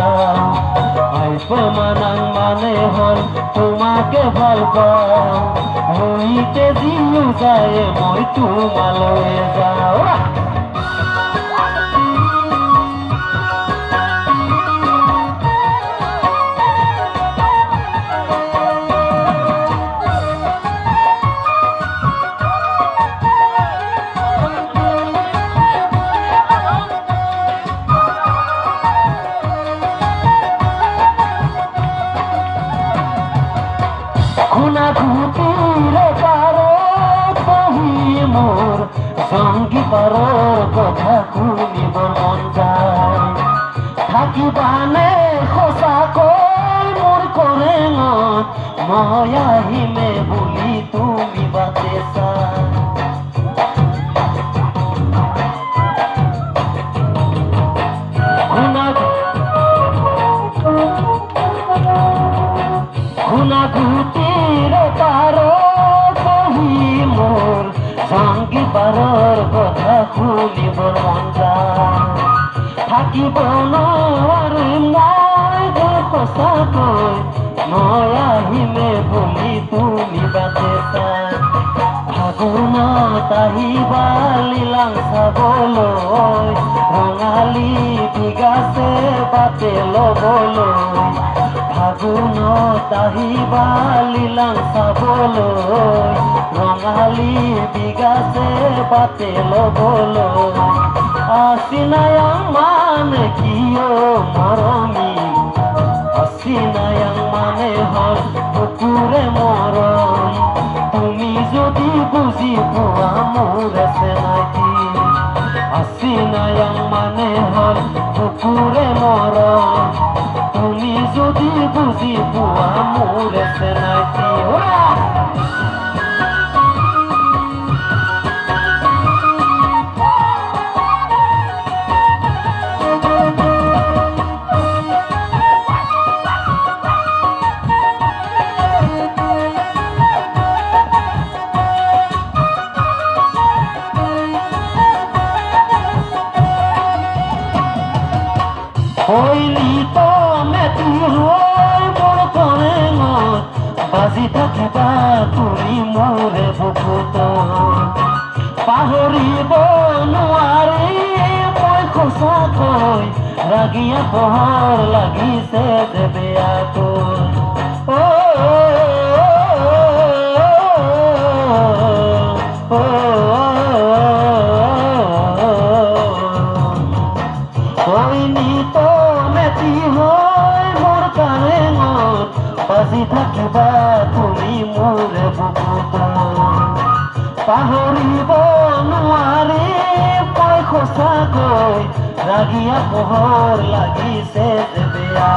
যাওঁ আইপমানাং মানে হ'ল তোমাকে ভাল পাওঁ মৰিতে জিও যায় মই তোমালৈ যাওঁ খুনা খুটিৰে পাৰত বহি মোৰ সংগী পাৰৰ কথা শুনিবৰ মন যায় থাকিবানে সঁচাকৈ মোৰ কৰেঙত মই আহিমে বুলি তুমি বাটে চাই খুনা খুটিৰে পাৰত বহি মোৰ সংগী পাৰৰ কথা শুনিবৰ মন যায় থাকিব নোৱাৰিম মই সঁচাকৈ মই আহিমে বুলি তুমি বাটে চাই ফাগুনত আহিবা লীলাং চাবলৈ ৰঙালী বিগাছে বাটে ল'বলৈ ফাগুনত আহিবা লীলাং চাবলৈ ৰঙালী বিগাছে বাটে ল'বলৈ আচিনায়াং মানে কিয় মৰমী আচিনায়াং মানে হ'ল বুকুৰে মৰম তুমি যদি বুজি পোৱা মোৰ আছে নাকি আচিনায়াং মানে হ'ল বুকুৰে মৰম তুমি যদি বুজি পোৱা মোৰ আছে নাকি হইলি তো মেটি হৈ মোৰ কৰেঙত বাজি থাকিবা তুমি মোৰে বুকুত পাহৰিব নোৱাৰি মই সঁচাকৈ ৰাগিয়া পোহৰ লাগিছে যে বেয়াকৈ বাজি থাকিবা তুমি মোৰে বুকুত পাহৰিব নোৱাৰি মই সঁচাকৈ ৰাগিয়া পোহৰ লাগিছে যে বেয়া